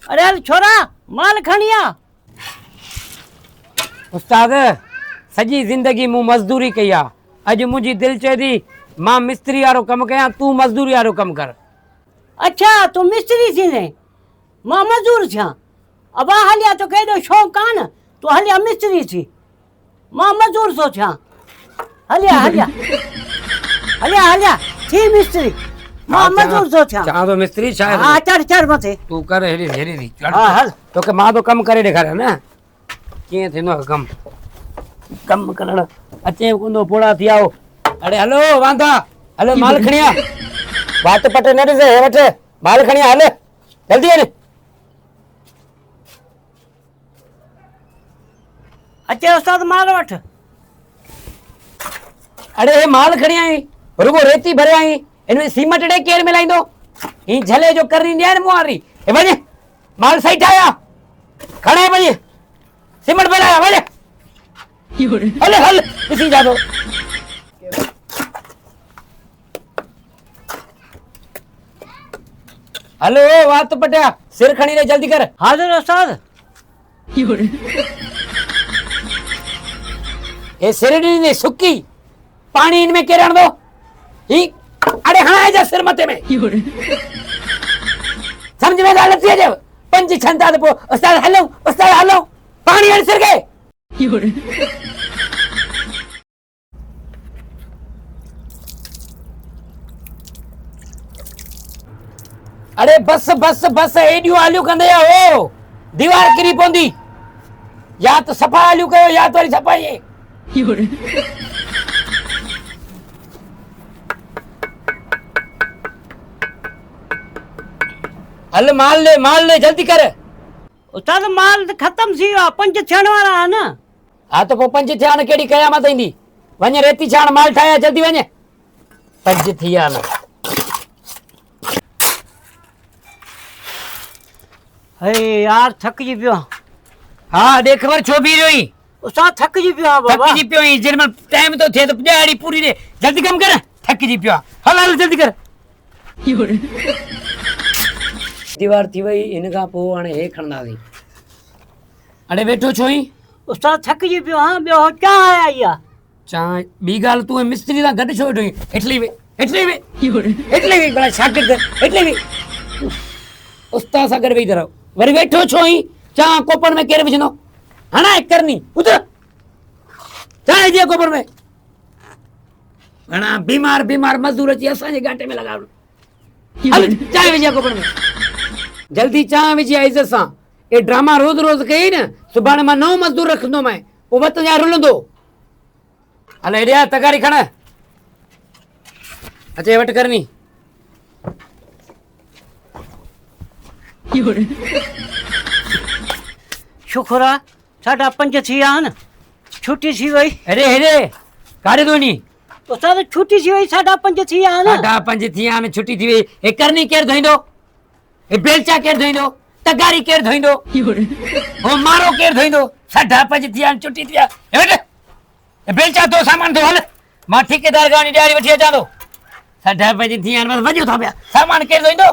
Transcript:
अरे हल छोरा माल खणिया। उस्ताद सजी जिंदगी मु मजदूरी कई आ। अज मुझी दिल चे थी मां मिस्त्री वारो कम कया, तू मजदूरी वारो कम कर। अच्छा तू मिस्त्री थी ने, मां मजदूर थिया। अब हलिया तो केॾो शौक़ कान, तू हलिया मिस्त्री थी, मां मजदूर थो थिया। हलिया हलिया हलिया हलिया थी मिस्त्री, मां मजदूर थो थिया। चवां तो मिस्त्री शायद। हाँ चढ़ चढ़ मथे। तू कर हेरी हेरी थी चढ़। हाँ हल तोखे मां तो कम करे ॾेखारिया न कीअं थींदो आहे कम। कम करण अचे कोन पोड़ा थी आओ। अरे हलो वांदा हलो माल खणिया, वाट पट न ॾिसे हे वठ माल खणिया, हल जल्दी हल। अचे उस्ताद माल वठ। अरे हे माल खणी आई, रुगो रेती भरे आई, इनमें सीमेंट ॾे केर मिलाईंदो? ही झले जो करनी ॾिया न मुआरी। हे वञ माल सही ठाया, खणे वञ सीमेंट भराया वञ। हल हल ॾिसी जा तो। हलो वात पटिया सिर खणी ले जल्दी कर। हाज़िर उस्ताद। ये सिर ने सुकी पानी इनमें केरण दो। ही अरे हाँ जा सिर मथे में समझ में गाल थी अजे पंज छंदा तो उस्ताद हलो पानी हल सिर के। अरे बस बस बस एडियो आलू कंदे हो, दीवार किरी पोंदी। या तो सफा आलू कयो या तो वरी सफाई है। हल माल ले जल्दी कर। उस्ताद माल तो खत्म थी वियो आहे, पंज थियण वारा आहिनि न। हाँ तो पोइ पंज थिया न कहिड़ी क़यामत ईंदी। वञ रेती छाण माल ठाहिया जल्दी वञ। पंज थी विया न। हे यार थकिजी पियो आहियां। हाँ देख ख़बर छो बीह रही उस्ताद थकिजी पियो आहियां बाबा। थकिजी पियो आहीं जेॾी महिल टाइम तो थिए तो ॾियाड़ी पूरी ॾे जल्दी कम कर। थकिजी पियो आहे हल हल जल्दी कर। दीवार थी वई इन खां पोइ हाणे हे खणंदासीं। अड़े वेठो छो ही? उस्ताद थकिजी पियो आहियां, ॿियो चांहि आई आहे। चांहि ॿी ॻाल्हि तूं मिस्त्री सां गॾु छो वेठो आहीं? हेठि वे भला शागिर्द हेठि वे उस्ताद सां गॾु वेही रहो। वरी वेठो छो ही? चांहि कोपड़ में केरु विझंदो? हणा हिकु करनी उतर चांहि विझी कोपड़ में। घणा बीमार मजदूर अची असांजे घाटे में लॻावण। हल चांहि विझी कोपड़ में जल्दी चांहि विझी इज़त सां। ये ड्रामा रोज़ रोज़ कई न सुभाणे मां नओं मजदूर रखंदो मैं पोइ वत जा रुलंदो। हल हेॾे तगारी खण अचे वटि करनी। शुक्र आहे साढा पंज थी विया आहिनि, छुटी थी वई। हेॾे काॾे थो वञी? उस्ताद छुटी थी वई, साढा पंज थी विया आहिनि। साढा पंज थी विया आहिनि, छुटी थी वई। हे करनी केरु धोईंदो? हे बेलचा केरु धोईंदो? तगारी केरु धोईंदो? हो मारो केरु धोईंदो? साढा पंज थी विया आहिनि, छुटी थी विया। हे वठ हे बेलचा तो सामान धो हल, मां ठेकेदार खां ॾियारी वठी अचां थो। साढा पंज थी विया आहिनि, बसि वञो था पिया। सामान केरु धोईंदो?